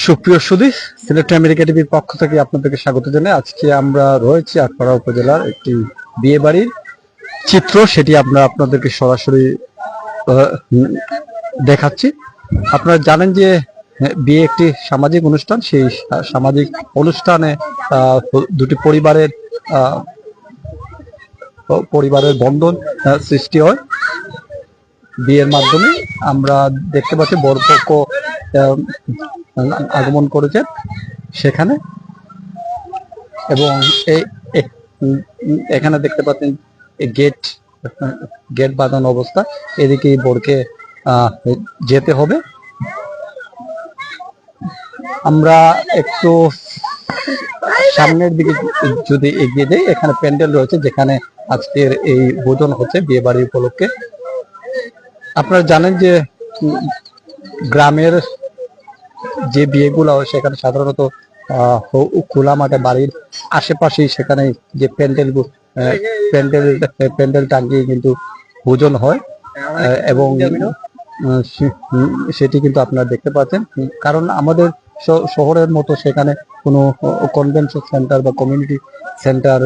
সুপ্রিয় সুধী, সিলেট আমেরিকা টিভির পক্ষ থেকে আপনাদেরকে স্বাগত জানাই। আজকে আমরা রয়েছি আটপাড়া উপজেলার একটি বিয়ে বাড়ির চিত্র, সেটি আমরা আপনাদেরকে সরাসরি দেখাচ্ছি। আপনারা জানেন যে বিয়ে একটি সামাজিক অনুষ্ঠান। সেই সামাজিক অনুষ্ঠানে দুটি পরিবারের বন্ধন সৃষ্টি হয় বিয়ের মাধ্যমে। আমরা দেখতে পাচ্ছি বরপক্ষ আগমন করেছে সেখানে, এবং এখানে দেখতে পাচ্ছেন গেট বাঁধানো অবস্থা। এদিকে বরকে যেতে হবে। আমরা একটু সামনের দিকে যদি এগিয়ে যাই, এখানে প্যান্ডেল রয়েছে যেখানে আজকের এই ভোজন হচ্ছে বিয়ে বাড়ি উপলক্ষে। আপনারা জানেন যে গ্রামের যে বিয়েগুলো হয় সেখানে সাধারণত খোলা মাঠে বাড়ির আশেপাশেই সেখানে যে প্যান্ডেল টাঙ্গিয়ে কিন্তু ভোজন হয়, এবং সেটি কিন্তু আপনারা দেখতে পাচ্ছেন। কারণ আমাদের শহরের মতো সেখানে কোনো কনভেনশন সেন্টার বা কমিউনিটি সেন্টার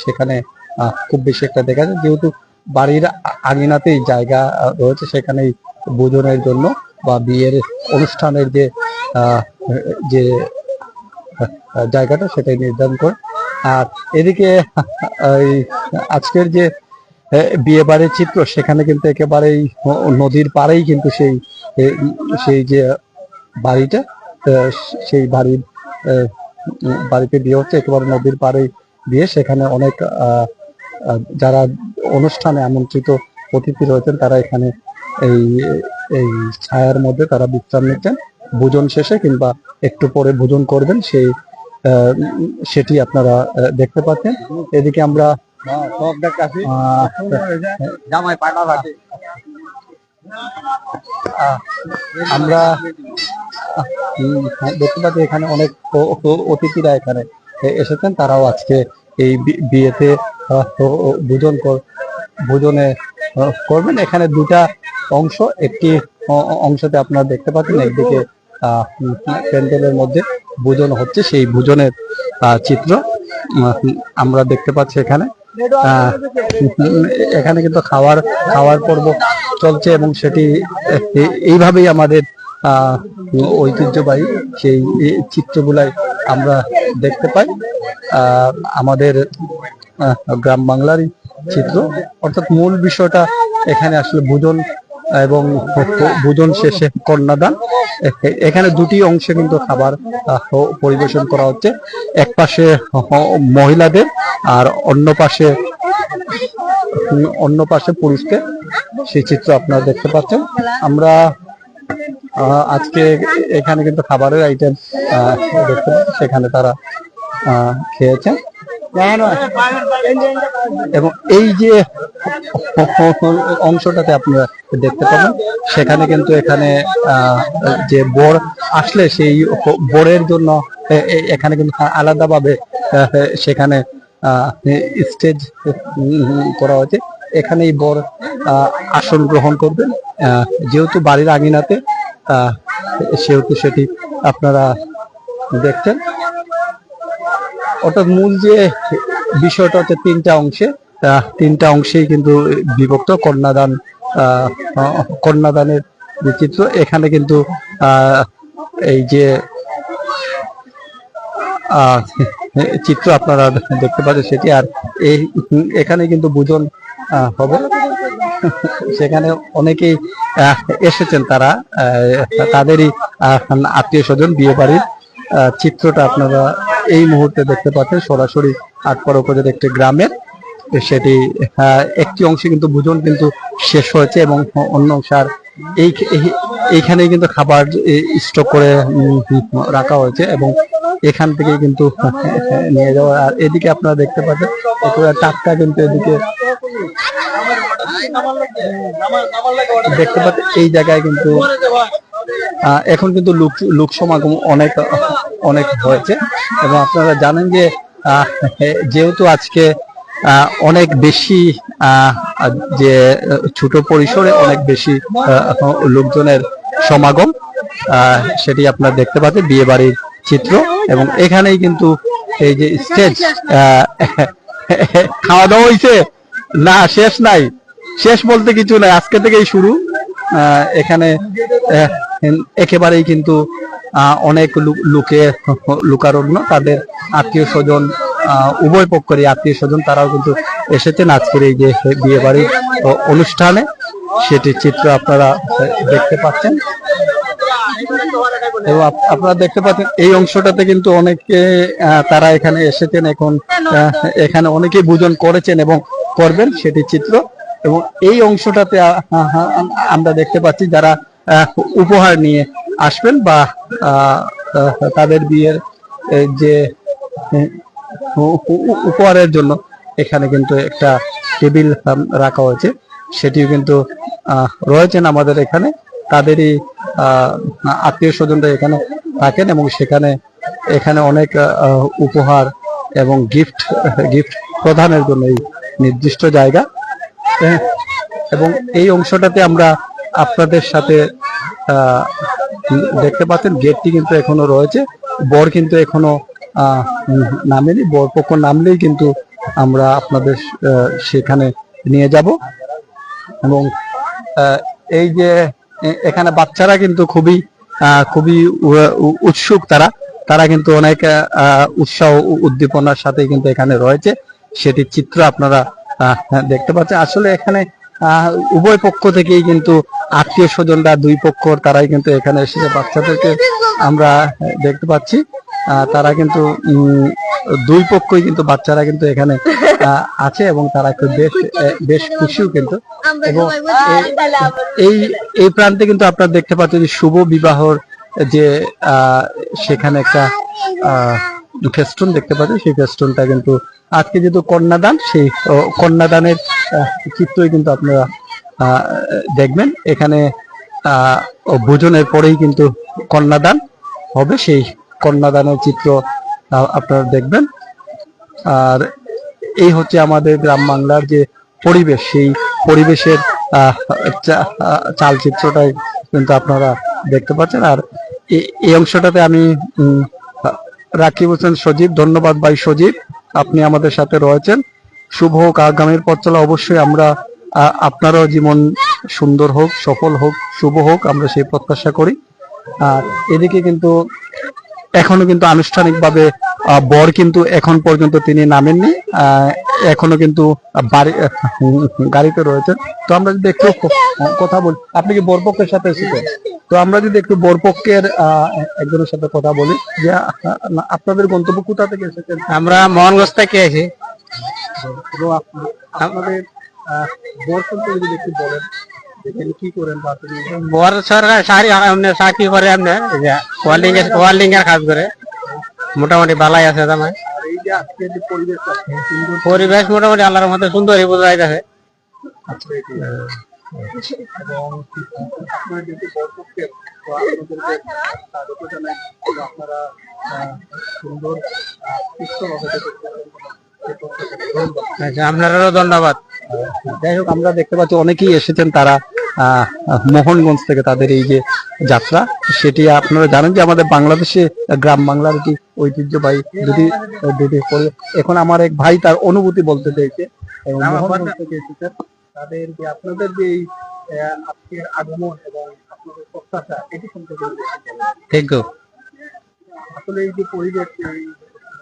সেখানে খুব বেশি একটা দেখা যায়, যেহেতু বাড়ির আঙিনাতেই জায়গা রয়েছে সেখানেই ভোজনের জন্য বা বিয়ের অনুষ্ঠানের যে জায়গাটা সেটাই নির্ধারণ করে। আর এদিকে আজকের যে বিয়ে বাড়ির চিত্র, সেখানে কিন্তু একেবারেই নদীর পাড়েই কিন্তু সেই যে বাড়িটা, সেই বাড়িতে বিয়ে হচ্ছে একেবারে নদীর পাড়েই বিয়ে। সেখানে অনেক যারা অনুষ্ঠানে আমন্ত্রিত অতিথি রয়েছেন তারা এখানে এই ছায়ার মধ্যে তারা বিশ্রাম নিচ্ছেন। ভোজন শেষে কিংবা একটু পরে ভোজন করবেন সেটি আপনারা দেখতে পাচ্ছেন। এদিকে আমরা দেখতে পাচ্ছি এখানে অনেক অতিথিরা এখানে এসেছেন। তারাও আজকে এই বিয়েতে ভোজনে করবেন। এখানে দুটা অংশ, একটি অংশতে আপনারা দেখতে পাচ্ছেন একদিকে প্যান্ডেলের মধ্যে ভোজন হচ্ছে, সেই ভোজনের চিত্র আমরা দেখতে পাচ্ছি। এখানে কিন্তু খাওয়ার পর্ব চলছে, এবং সেটি এইভাবেই আমাদের ঐতিহ্যবাহী সেই চিত্রগুলাই আমরা দেখতে পাই। আমাদের গ্রাম বাংলারই চিত্র, অর্থাৎ মূল বিষয়টা এখানে আসলে ভোজন এবং ভোজন শেষে কন্যাদান। এখানে দুটি অংশে কিন্তু খাবার পরিবেশন করা হচ্ছে, এক পাশে মহিলাদের আর অন্য পাশে পুরুষদের। সেই চিত্র আপনারা দেখতে পাচ্ছেন। আমরা আজকে এখানে কিন্তু খাবারের আইটেম দেখতে পাচ্ছি, সেখানে তারা খেয়েছেন। এবং এই যে অংশটাতে আপনারা দেখতে পাবেন, সেখানে কিন্তু যে বর আসলে সেই বরের জন্য এখানে কিন্তু আলাদাভাবে সেখানে স্টেজ করা হয়েছে। এখানেই বর আসন গ্রহণ করবেন, যেহেতু বাড়ির আঙিনাতে, সেহেতু সেটি আপনারা দেখছেন। অর্থাৎ মূল যে বিষয়টা হচ্ছে তিনটা অংশেই কিন্তু বিভক্ত। কন্যাদানের চিত্র এখানে কিন্তু এই যে চিত্র আপনারা দেখতে পাচ্ছেন সেটি। আর এখানে কিন্তু ভোজন হবে। সেখানে অনেকেই এসেছেন, তারা তাদেরই আত্মীয় স্বজন। বিয়ে বাড়ির চিত্রটা আপনারা এই মুহূর্তে দেখতে পাচ্ছেন সরাসরি আটপাড়া উপজেলার একটি গ্রামের। সেটি একটি অংশে কিন্তু ভোজন কিন্তু শেষ হয়েছে, এবং অন্য অংশ আর এইখানে কিন্তু খাবার স্টক করে রাখা হয়েছে, এবং এখান থেকে কিন্তু নিয়ে যাওয়া। আর এদিকে আপনারা দেখতে পাচ্ছেন টাটকা কিন্তু এদিকে দেখতে পাচ্ছেন এই জায়গায় কিন্তু এখন কিন্তু লোক সমাগম অনেক হয়েছে। এবং আপনারা জানেন যে যেহেতু আজকে অনেক বেশি যে ছোট পরিসরে অনেক বেশি লোকজনের সমাগম, সেটি আপনারা দেখতে পাচ্ছেন, বিয়ে বাড়ির চিত্র। এবং এখানেই কিন্তু এই যে স্টেজ, খাওয়া দাওয়া হয়েছে না, শেষ নাই, শেষ বলতে কিছু নাই, আজকে থেকেই শুরু। এখানে একেবারেই কিন্তু অনেক লোকে লোকারণ্য, তাদের আত্মীয় স্বজন, উভয় পক্ষেরই আত্মীয় স্বজন তারাও কিন্তু এসেছেন আজকের এই যে বিয়ে বাড়ির অনুষ্ঠানে। সেটির চিত্র আপনারা দেখতে পাচ্ছেন। এবং আপনারা দেখতে পাচ্ছেন এই অংশটাতে কিন্তু অনেকে তারা এখানে এসেছেন, এখন এখানে অনেকেই ভোজন করেছেন এবং করবেন, সেটি চিত্র। এবং এই অংশটাতে আমরা দেখতে পাচ্ছি যারা উপহার নিয়ে আসবেন বা তাদের বিয়ের যে উপহারের জন্য এখানে কিন্তু একটা টেবিল রাখা হয়েছে, সেটিও কিন্তু রয়েছেন আমাদের এখানে। তাদেরই আত্মীয় স্বজনরা এখানে থাকেন এবং এখানে অনেক উপহার এবং গিফট প্রদানের জন্য এই নির্দিষ্ট জায়গা। এবং এই অংশটাতে আমরা আপনাদের সাথে দেখতে পাচ্ছেন গেটটি কিন্তু এখনো রয়েছে, বর কিন্তু এখনো নামেনি, বরপক্ষ নামলেই কিন্তু আমরা আপনাদের সেখানে নিয়ে যাব। এবং এই যে এখানে বাচ্চারা কিন্তু খুবই উৎসুক, তারা কিন্তু অনেক উৎসাহ উদ্দীপনার সাথে কিন্তু এখানে রয়েছে, সেটির চিত্র আপনারা দেখতে পাচ্ছেন। আসলে এখানে উভয় পক্ষ থেকেই কিন্তু আত্মীয় স্বজনরা, দুই পক্ষ তারাই কিন্তু এখানে এসেছে। বাচ্চাদেরকে আমরা দেখতে পাচ্ছি, তারা কিন্তু দুই পক্ষই কিন্তু বাচ্চারা কিন্তু এখানে আছে এবং তারা বেশ খুশিও কিন্তু। এবং এই প্রান্তে কিন্তু আপনারা দেখতে পাচ্ছেন যে শুভ বিবাহর যে সেখানে একটা ফেস্টুন দেখতে পাচ্ছেন, সেই ফেস্টুনটা কিন্তু আজকে যেহেতু কন্যাদান, সেই কন্যাদানের চিত্রই কিন্তু আপনারা দেখবেন। এখানে ভোজনের পরেই কিন্তু কন্যাদান হবে, সেই কন্যাদানের চিত্র আপনারা দেখবেন। আর এই হচ্ছে আমাদের গ্রাম বাংলার যে পরিবেশ, সেই পরিবেশের চালচিত্রটাই কিন্তু আপনারা দেখতে পাচ্ছেন। আর এই অংশটাতে আমি রাকিব হোসেন সজীব, ধন্যবাদ ভাই সজীব, আপনি আমাদের সাথে রয়েছেন। শুভ হোক আগামীর পথ চলা, অবশ্যই আমরা আপনারও জীবন সুন্দর হোক, সফল হোক, শুভ হোক, আমরা সেই প্রত্যাশা করি। আর এদিকে কিন্তু এখনো কিন্তু আনুষ্ঠানিকভাবে বর কিন্তু এখন পর্যন্ত তিনি নামেননি, এখনো কিন্তু গাড়িতে রয়েছে। তো আমরা যদি একটু কথা বলি, আপনি কি বরপক্ষের সাথে এসেছেন? তো আমরা যদি একটু বরপক্ষের একজনের সাথে কথা বলি, যে আপনাদের গন্তব্য কোথা থেকে এসেছেন? আমরা মোহনগঞ্জ থেকে এসেছি। আপনাদের বর সম্পর্কে যদি একটু বলেন, কি করেন? বর সরকার চাকরি করে, আপনার ওয়ার্ল্ডিং এর কাজ করে, মোটামুটি ভালাই আছে। পরিবেশ মোটামুটি আল্লাহর মধ্যে সুন্দরই বোঝা যাইতেছে। আপনারও ধন্যবাদ। যাই হোক, আমরা দেখতে পাচ্ছি অনেকেই এসেছেন, তারা মোহনগঞ্জ থেকে তাদের এই যে যাত্রা, সেটি আপনারা জানেন যে আমাদের বাংলাদেশে গ্রাম বাংলার কি ঐতিহ্যবাহী দুটি এখন আমার এক ভাই তার অনুভূতি বলতে চাইছে এবং মোহনগঞ্জ থেকে এসেছেন, তাদের যে আপনাদের যে আজকের আগমন এবং আপনাদের প্রত্যাশা, এটি সম্পর্কে থ্যাংক ইউ। আসলে এই যে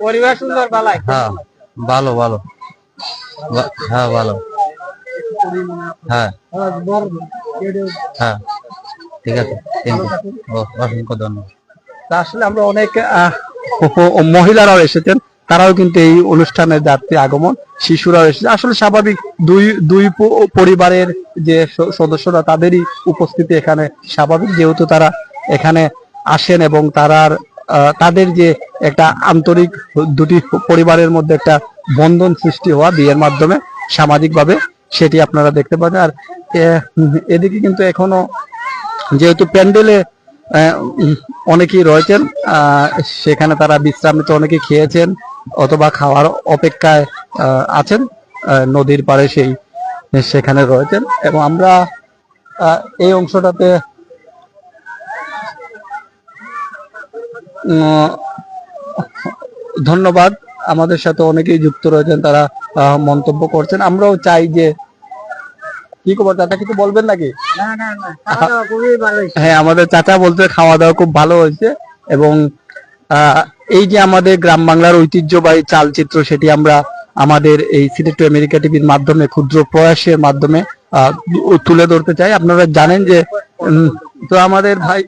পরিবেশ সুন্দর, ভালাই। হ্যাঁ, ভালো ভালো, হ্যাঁ ভালো, হ্যাঁ হ্যাঁ, ঠিক আছে, অসংখ্য ধন্যবাদ। আসলে আমরা অনেক মহিলারাও এসেছেন, তারাও কিন্তু এই অনুষ্ঠানের যাত্রী আগমন, শিশুরাও এসেছে। আসলে স্বাভাবিক, দুই পরিবারের যে সদস্যরা তাদেরই উপস্থিতি এখানে স্বাভাবিক, যেহেতু তারা এখানে আসেন এবং তাদের যে একটা আন্তরিক দুটি পরিবারের মধ্যে একটা বন্ধন সৃষ্টি হওয়া বিয়ের মাধ্যমে সামাজিকভাবে, সেটি আপনারা দেখতে পাবেন। আর এদিকে কিন্তু এখনো যেহেতু প্যান্ডেলে অনেকেই রয়েছেন, সেখানে তারা বিশ্রাম নিতে অনেকে খেয়েছেন অথবা খাওয়ার অপেক্ষায় আছেন, নদীর পাড়ে সেখানে রয়েছেন। এবং আমরা এই অংশটাতে উম, ধন্যবাদ। আমাদের সাথে অনেকেই যুক্ত রয়েছেন, তারা মন্তব্য করছেন। আমরাও চাই যে, কি খবর চাচা, কিছু বলবেন নাকি? হ্যাঁ, আমাদের চাচা বলতে খাওয়া দাওয়া খুব ভালো হয়েছে, এবং এই যে আমাদের গ্রাম বাংলার ঐতিহ্যবাহী চালচিত্র, সেটি আমরা আমাদের এই সিলেট টু আমেরিকা টিভির মাধ্যমে, ক্ষুদ্র প্রয়াসের মাধ্যমে তুলে ধরতে চাই। আপনারা জানেন যে তো আমাদের ভাই,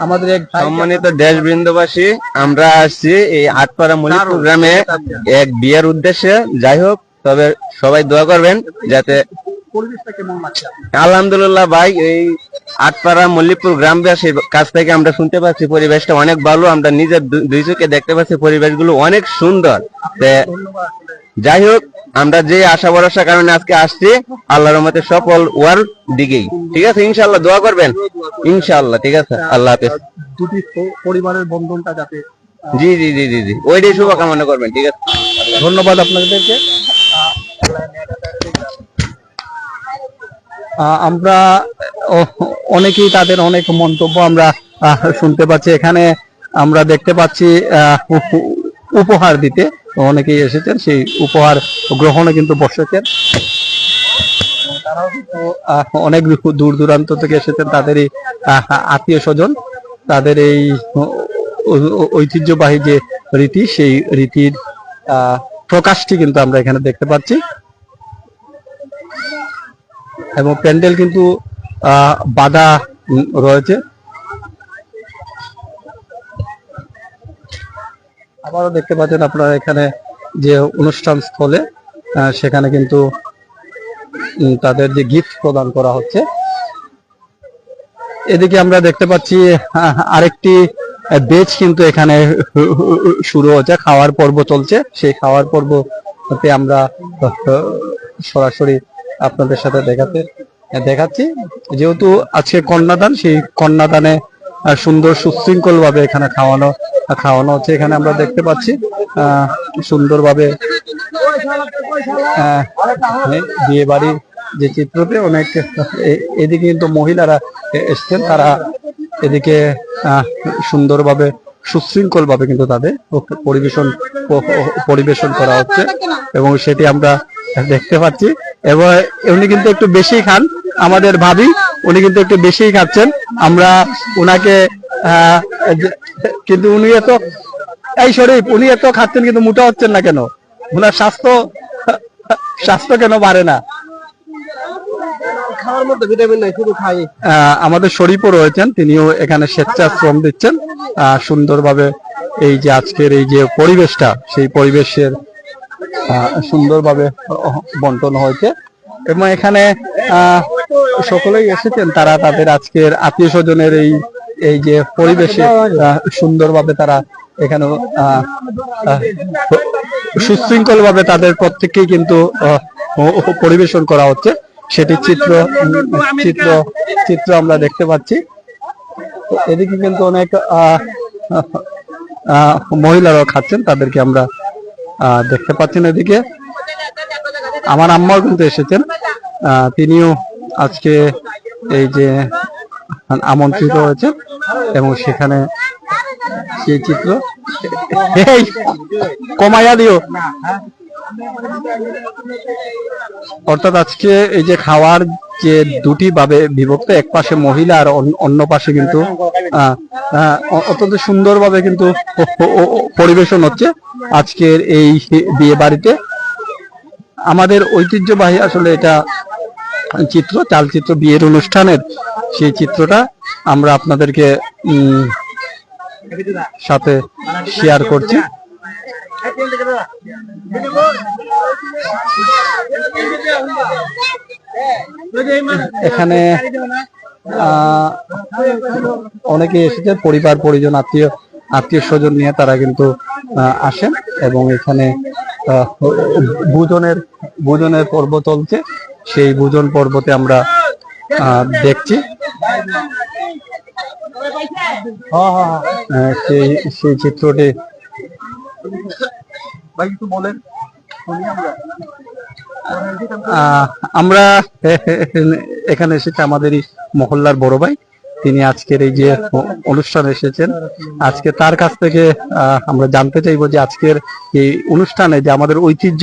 আমাদের এক ভাই, সম্মানিত দেশবৃন্দবাসী, আমরা আসছি এই আটপাড়া মল্লিকপুর গ্রামে এক বিয়ের উদ্দেশ্যে। যাই হোক, তবে সবাই দোয়া করবেন যাতে। পরিবেশটা কেমন লাগছে? আলহামদুলিল্লাহ ভাই, এই আটপাড়া মল্লিকপুর গ্রামবাসীর কাছ থেকে আমরা শুনতে পাচ্ছি পরিবেশটা অনেক ভালো। আমরা নিজের দুই চোখে দেখতে পাচ্ছি পরিবেশগুলো অনেক সুন্দর। যাই হোক, আমরা যে আশা ভরসা কারণে আজকে আসছি, আল্লাহর রহমতে সফল ওয়ার দিকেই। ঠিক আছে, ইনশাআল্লাহ দোয়া করবেন। ইনশাআল্লাহ, ঠিক আছে, আল্লাহ হাফেজ। দুটি পরিবারের বন্ধনটা যাতে, জি জি জি জি জি, ওইটাই শুভকামনা করবেন। ঠিক আছে, ধন্যবাদ আপনাদেরকে। আমরা অনেকেই তাদের অনেক মন্তব্য আমরা শুনতে পাচ্ছি। এখানে আমরা দেখতে পাচ্ছি উপহার দিতে অনেকেই এসেছেন, সেই উপহার গ্রহণে কিন্তু বসেছেন। তারাও কিন্তু অনেক দূর দূরান্ত থেকে এসেছেন, তাদেরই আত্মীয় স্বজন। তাদের এই ঐতিহ্যবাহী যে রীতি, সেই রীতির প্রকাশটি কিন্তু আমরা এখানে দেখতে পাচ্ছি। এবং প্যান্ডেল কিন্তু বাধা রয়েছে। আবারও দেখতে পাচ্ছেন আপনারা এখানে যে অনুষ্ঠান স্থলে, সেখানে কিন্তু তাদের যে গিফট প্রদান করা হচ্ছে। এদিকে আমরা দেখতে পাচ্ছি আরেকটি বেচ কিন্তু এখানে শুরু হচ্ছে, খাওয়ার পর্ব চলছে। সেই খাওয়ার পর্বতে আমরা সরাসরি আপনাদের সাথে দেখাচ্ছি। যেহেতু আজকে কন্যাদান, সেই কন্যাদানে সুন্দর সুশৃঙ্খল ভাবে এখানে খাওয়ানো হচ্ছে। এখানে আমরা দেখতে পাচ্ছি সুন্দরভাবে বিয়ে বাড়ির যে চিত্রতে অনেক, এদিকে কিন্তু মহিলারা এসছেন, তারা এদিকে সুন্দরভাবে সুশৃঙ্খল ভাবে কিন্তু তাদের পরিবেশন করা হচ্ছে, এবং সেটি আমরা দেখতে পাচ্ছি। এবং উনি কিন্তু একটু বেশি খান, আমাদের ভাবি, উনি কিন্তু একটু বেশিই খাচ্ছেন। আমরা উনাকে কিন্তু উনি এত, এই শরীফ, উনি এত খাচ্ছেন কিন্তু মোটা হচ্ছেন না কেন? উনার স্বাস্থ্য কেন বাড়ে না? খাওয়ার মধ্যে ভিটামিন নাই, শুধু খাই। আমাদের শরীফও রয়েছেন, তিনিও এখানে স্বেচ্ছাশ্রম দিচ্ছেন সুন্দরভাবে। এই যে আজকের এই যে পরিবেশটা, সেই পরিবেশের সুন্দরভাবে বন্টন হয়েছে। এবং এখানে সকলেই এসেছেন, তারা তাদের আজকের আত্মীয় স্বজনের এই যে পরিবেশে সুন্দরভাবে তারা এখানে সুশৃঙ্খল ভাবে তাদের প্রত্যেককেই কিন্তু পরিবেশন করা হচ্ছে। সেটি চিত্র আমরা দেখতে পাচ্ছি। এদিকে কিন্তু অনেক মহিলারাও খাচ্ছেন, তাদেরকে আমরা দেখতে পাচ্ছেন। এদিকে আমার আম্মাও কিন্তু এসেছেন, তিনিও আজকে এই যে আমন্ত্রিত হয়েছে, এবং সেখানে সেই চিত্র কমাইয়া দিও। অর্থাৎ আজকে এই যে খাওয়ার যে দুটি ভাবে বিভক্ত, এক পাশে মহিলা আর অন্য পাশে কিন্তু অত্যন্ত সুন্দরভাবে কিন্তু পরিবেশন হচ্ছে আজকের এই বিয়ে বাড়িতে। আমাদের ঐতিহ্যবাহী আসলে এটা চিত্র, চালচিত্র, বিয়ের অনুষ্ঠানের সেই চিত্রটা আমরা আপনাদেরকে সাথে শেয়ার করছি। এখানে অনেকে এসেছে, পরিবার পরিজন, আত্মীয় স্বজন নিয়ে তারা কিন্তু আসেন, এবং এখানে ভোজনের পর্ব চলছে। সেই ভোজন পর্বতে আমরা দেখছি সেই চিত্রটি। আমরা এখানে এসেছি আমাদেরই মহল্লার বড় ভাই, তিনি আজকের এই যে অনুষ্ঠানে এসেছেন। আজকে তার কাছ থেকে আমরা জানতে চাইবো যে আজকের এই অনুষ্ঠানে যে আমাদের ঐতিহ্য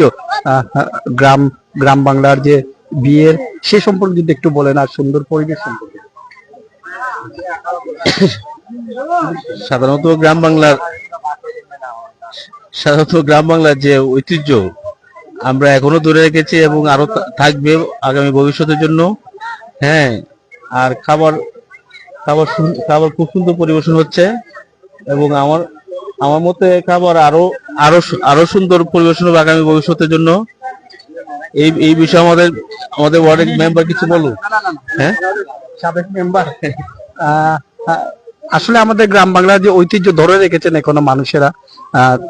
গ্রাম বাংলার যে বিয়ের সে সম্পর্কে যদি একটু বলেন, আর সুন্দর পরিবেশ সম্পর্কে। সাধারণত গ্রাম বাংলার যে ঐতিহ্য আমরা এখনো ধরে রেখেছি এবং আরো থাকবে আগামী ভবিষ্যতের জন্য। হ্যাঁ, আর খাবার খুব সুন্দর পরিবেশন হচ্ছে এবং আমার মতে খাবার আরো সুন্দর পরিবেশন হবে আগামী ভবিষ্যতের জন্য। এই বিষয়ে আমাদের ওয়ার্ডের মেম্বার কিছু বলুন। হ্যাঁ, সাবেক মেম্বার। আসলে আমাদের গ্রাম বাংলার যে ঐতিহ্য ধরে রেখেছেন এখনো মানুষেরা,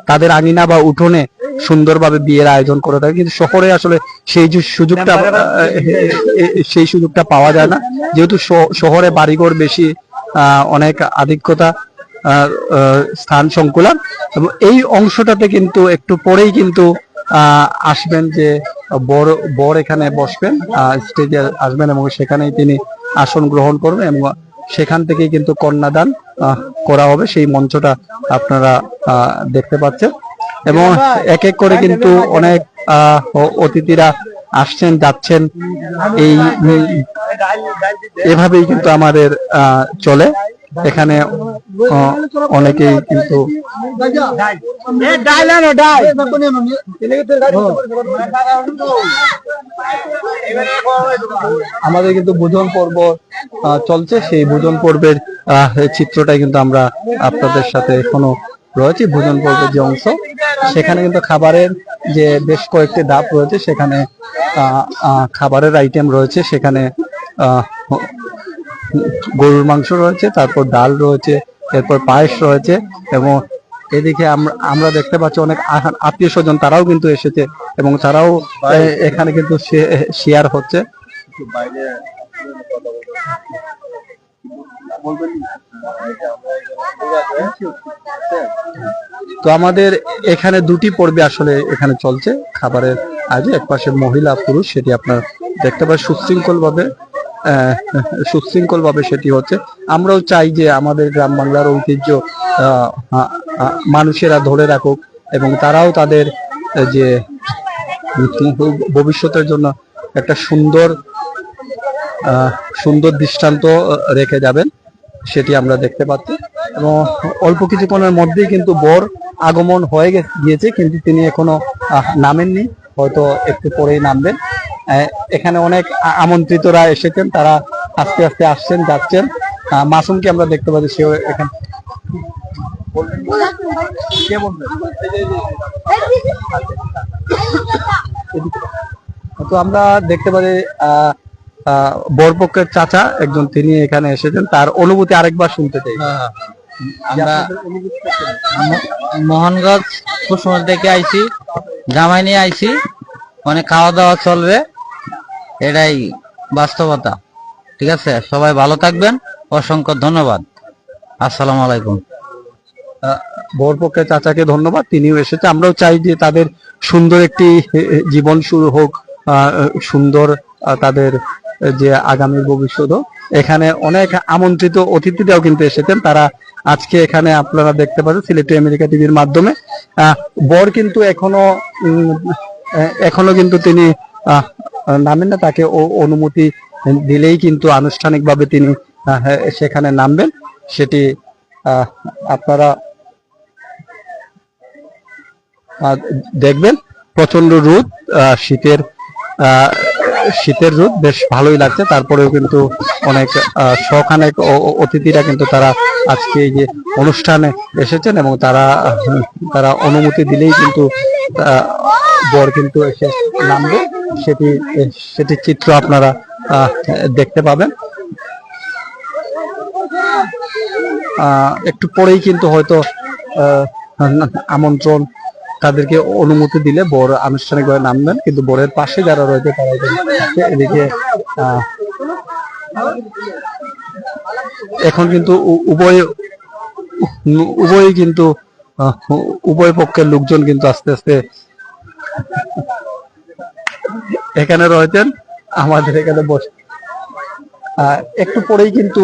তাদের আঙিনা বা উঠোনে সুন্দরভাবে বিয়ের আয়োজন করে থাকে, কিন্তু শহরে আসলে সেই সুযোগটা পাওয়া যায় না, যেহেতু শহরে বাড়িঘর বেশি, অনেক আধিক্যতা, স্থান সংকুলান। এবং এই অংশটাতে কিন্তু একটু পরেই কিন্তু আসবেন যে বর এখানে বসবেন, স্টেজে আসবেন এবং সেখানেই তিনি আসন গ্রহণ করবেন এবং সেখান থেকেই কিন্তু কন্যাদান করা হবে। সেই মঞ্চটা আপনারা দেখতে পাচ্ছেন এবং এক এক করে কিন্তু অনেক অতিথিরা আসছেন যাচ্ছেন। এভাবেই কিন্তু আমাদের চলে এখানে। অনেকেই কিন্তু আমাদের কিন্তু ভোজন পর্ব চলছে, সেই ভোজন পর্বের চিত্রটাই কিন্তু আমরা আপনাদের সাথে এখনো রয়েছে। ভোজন পর্বের যে অংশ, সেখানে কিন্তু খাবারের যে বেশ কয়েকটি ধাপ রয়েছে, সেখানে খাবারের আইটেম রয়েছে। সেখানে গরুর মাংস রয়েছে, তারপর ডাল রয়েছে, এরপর পায়েস রয়েছে এবং এদিকে আমরা দেখতে পাচ্ছি অনেক আত্মীয় স্বজন তারাও কিন্তু এসেছে এবং তারাও এখানে কিন্তু শেয়ার হচ্ছে। তো আমাদের এখানে দুটি পর্বে আসলে এখানে চলছে খাবারের আজ। এক পাশে মহিলা পুরুষ, সেটি আপনার দেখতে পাচ্ছেন সুশৃঙ্খল ভাবে সেটি হচ্ছে। আমরাও চাই যে আমাদের গ্রাম বাংলার ঐতিহ্য মানুষেরা ধরে রাখুক এবং তারাও তাদের যে ভবিষ্যতের জন্য একটা সুন্দর দৃষ্টান্ত রেখে যাবেন, সেটি আমরা দেখতে পাচ্ছি। এবং অল্প কিছুক্ষণের মধ্যেই কিন্তু বর আগমন হয়ে গিয়েছে, কিন্তু তিনি এখনো নামেননি, হয়তো একটু পরেই নামবেন। এখানে অনেক আমন্ত্রিতরা এসেছেন, তারা আস্তে আস্তে আসছেন যাচ্ছেন। মাসুমকে আমরা দেখতে পাচ্ছি, সেও এখানে। তো আমরা দেখতে পাচ্ছি বরপক্ষের চাচা একজন, তিনি এখানে এসেছেন, তার অনুভূতি আরেকবার শুনতে চাই। আমরা মোহনগঞ্জ কুসুম থেকে আইছি, জামাই নিয়ে আইছি, অনেক খাওয়া দাওয়া চলবে, এটাই বাস্তবতা। ঠিক আছে, সবাই ভালো থাকবেন, অসংখ্য ধন্যবাদ, আসসালামু আলাইকুম। বরপক্ষের চাচাকে ধন্যবাদ, তিনিও এসেছে। আমরাও চাই যে তাদের সুন্দর একটি জীবন শুরু হোক, সুন্দর তাদের যে আগামীর ভবিষ্যৎ। এখানে অনেক আমন্ত্রিত অতিথিরাও কিন্তু এসেছেন, তারা আজকে এখানে আপনারা দেখতে পাচ্ছেন সিলেটি আমেরিকা টিভির মাধ্যমে। বর কিন্তু এখনো কিন্তু তিনি নামেন না, তাকে অনুমতি দিলেই কিন্তু আনুষ্ঠানিকভাবে তিনি সেখানে নামবেন। সেটি আপনারা দেখবেন। প্রচন্ড রোদ, শীতের রোদ, বেশ ভালোই লাগছে। তারপরেও কিন্তু অনেক শখানেক অতিথিরা কিন্তু তারা আজকে এই যে অনুষ্ঠানে এসেছেন এবং তারা অনুমতি দিলেই কিন্তু বর কিন্তু এসে নামবে। সেটি চিত্র আপনারা দেখতে পাবেন। একটু পরেই কিন্তু হয়তো আমন্ত্রণ, তাদেরকে অনুমতি দিলে বর আনুষ্ঠানিকভাবে নামবেন, কিন্তু বরের পাশে যারা রয়েছে তারা এদিকে এখন কিন্তু উভয় পক্ষের লোকজন কিন্তু আস্তে আস্তে এখানে রয়েছেন। আমাদের এখানে একটু পরেই কিন্তু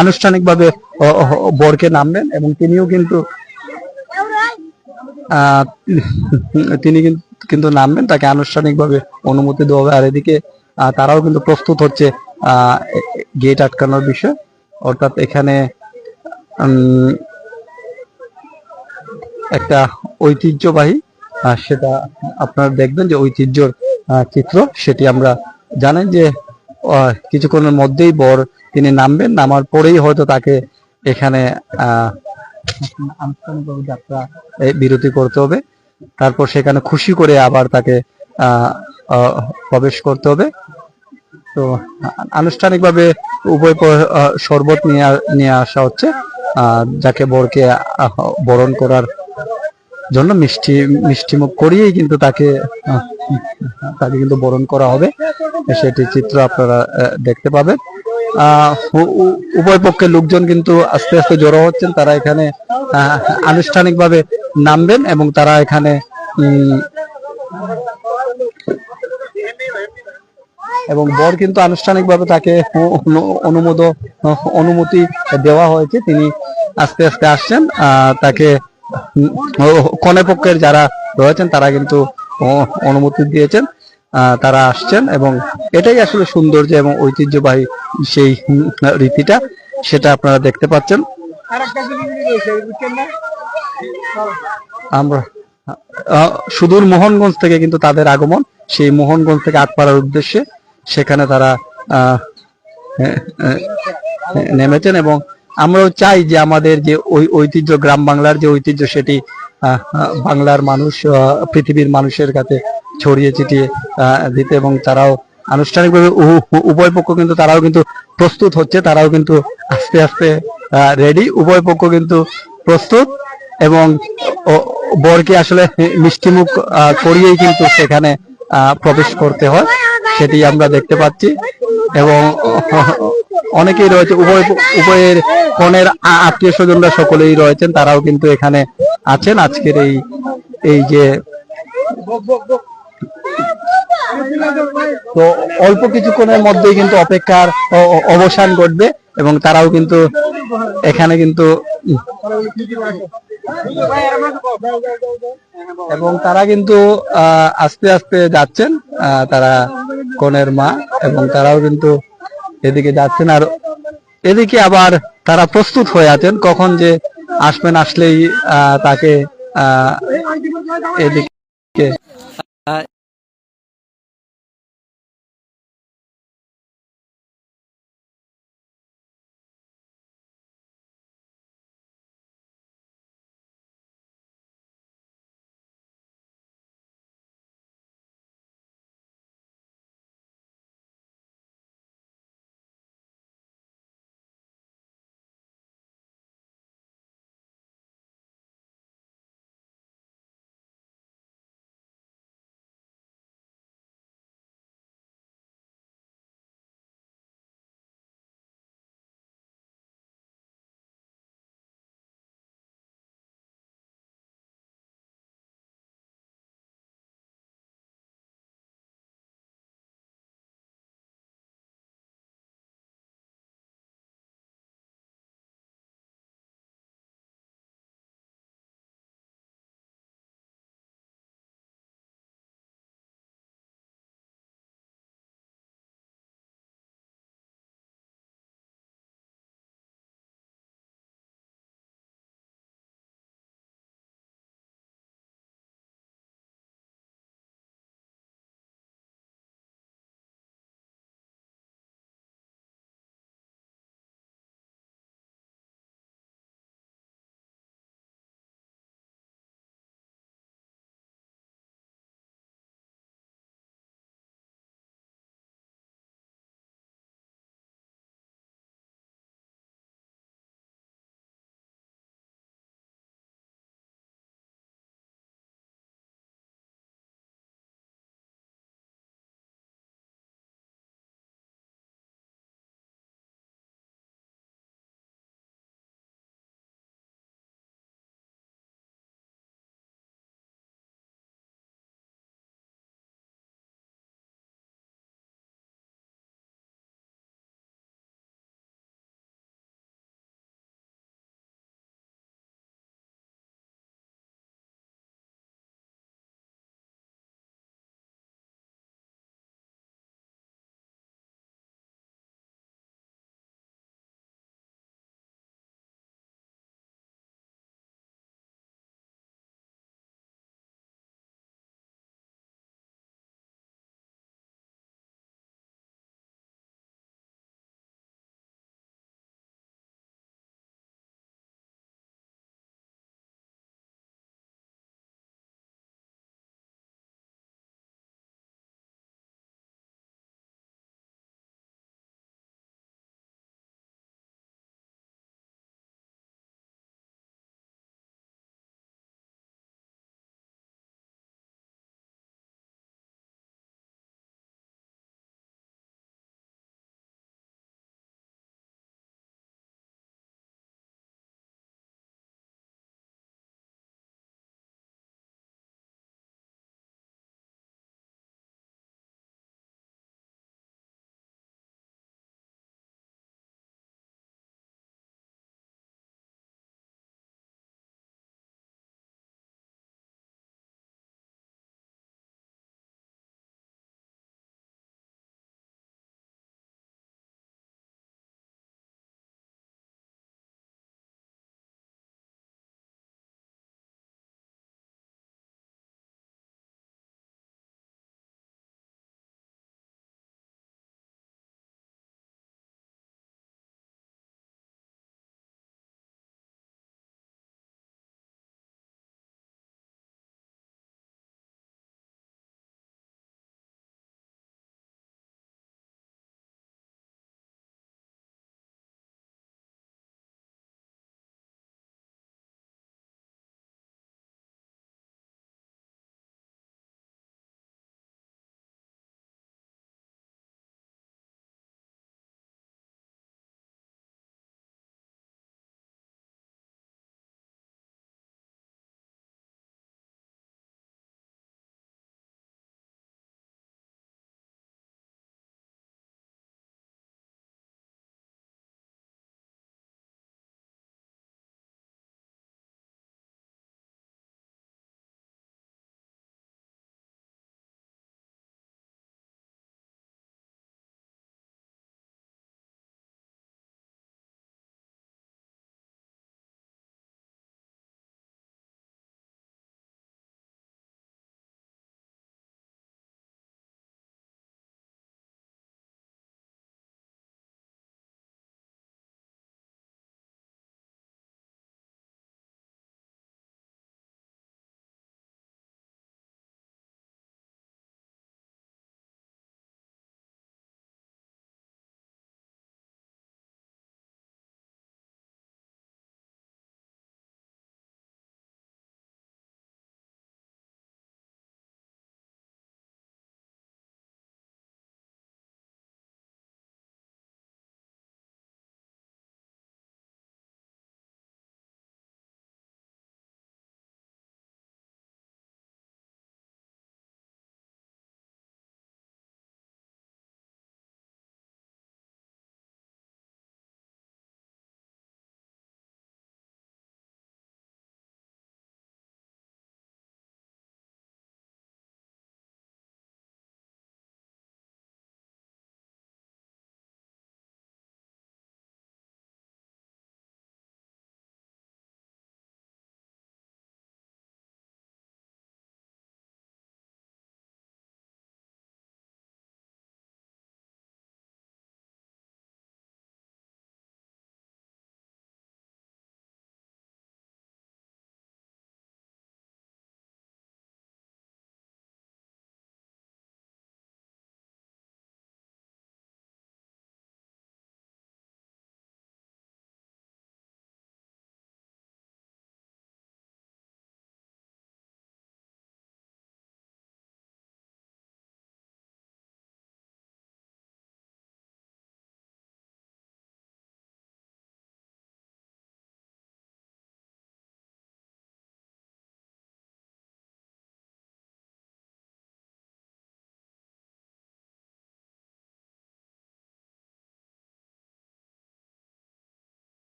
আনুষ্ঠানিকভাবে বরকে নামবেন এবং তিনিও কিন্তু তিনি কিন্তু নামবেন, তাকে আনুষ্ঠানিকভাবে অনুমতি দেওয়া হবে। আর এদিকে তারাও কিন্তু প্রস্তুত হচ্ছে গেট আটকানোর বিষয়, অর্থাৎ এখানে একটা ঐতিহ্যবাহী সেটা আপনারা দেখবেন যে ঐতিহ্যর চিত্র, সেটি আমরা জানেন যে কিছুক্ষণের মধ্যেই বর তিনি নামবেন, নামার পরেই হয়তো তাকে এখানে আনুষ্ঠানিকভাবে যাত্রা বিরতি করতে হবে, তারপর সেখানে খুশি করে আবার তাকে প্রবেশ করতে হবে। তো আনুষ্ঠানিকভাবে উভয় শরবত নিয়ে আসা হচ্ছে, যাকে বরকে বরণ করার জন্য মিষ্টিমুখ করিয়েই কিন্তু তাকে কিন্তু বরণ করা হবে, সেটি চিত্র আপনারা দেখতে পাবেন। উভয় পক্ষের লোকজন কিন্তু আস্তে আস্তে জড়ো হচ্ছেন, তারা এখানে আনুষ্ঠানিকভাবে নামবেন এবং তারা এখানে এবং বর কিন্তু আনুষ্ঠানিকভাবে তাকে অনুমতি দেওয়া হয়েছে, তিনি আস্তে আস্তে আসছেন। তাকে কনে পক্ষের যারা রয়েছেন তারা কিন্তু অনুমতি দিয়েছেন, তারা আসছেন এবং এটাই আসলে সৌন্দর্য এবং ঐতিহ্যবাহী সেই রীতিটা, সেটা আপনারা দেখতে পাচ্ছেন। আমরা সুদূর মোহনগঞ্জ থেকে কিন্তু তাদের আগমন, সেই মোহনগঞ্জ থেকে আটপাড়ার উদ্দেশ্যে সেখানে তারা নেমেছেন এবং আমরাও চাই যে আমাদের যে ঐতিহ্য, গ্রাম বাংলার যে ঐতিহ্য, সেটি বাংলার মানুষ পৃথিবীর মানুষের কাছে ছড়িয়ে ছিটিয়ে দিতে, এবং তারাও আনুষ্ঠানিকভাবে উভয় পক্ষ কিন্তু তারাও কিন্তু প্রস্তুত হচ্ছে, তারাও কিন্তু আস্তে আস্তে রেডি, উভয় পক্ষ কিন্তু প্রস্তুত এবং বরকে আসলে মিষ্টিমুখ করিয়েই কিন্তু সেখানে প্রবেশ করতে হয়, সেটি আমরা দেখতে পাচ্ছি। এবং অনেকেই রয়েছে, উভয়ের কনের আত্মীয় স্বজনরা সকলেই রয়েছেন, তারাও কিন্তু এখানে আছেন আজকের এই যে। তো অল্প কিছুক্ষণের মধ্যেই কিন্তু অপেক্ষার অবসান ঘটবে এবং তারাও কিন্তু এখানে কিন্তু এবং তারা কিন্তু আস্তে আস্তে যাচ্ছেন, তারা কনের মা, এবং তারাও কিন্তু এদিকে যাচ্ছেন। আর এদিকে আবার তারা প্রস্তুত হয়ে আছেন, কখন যে আসবেন, আসলেই তাকে এদিকে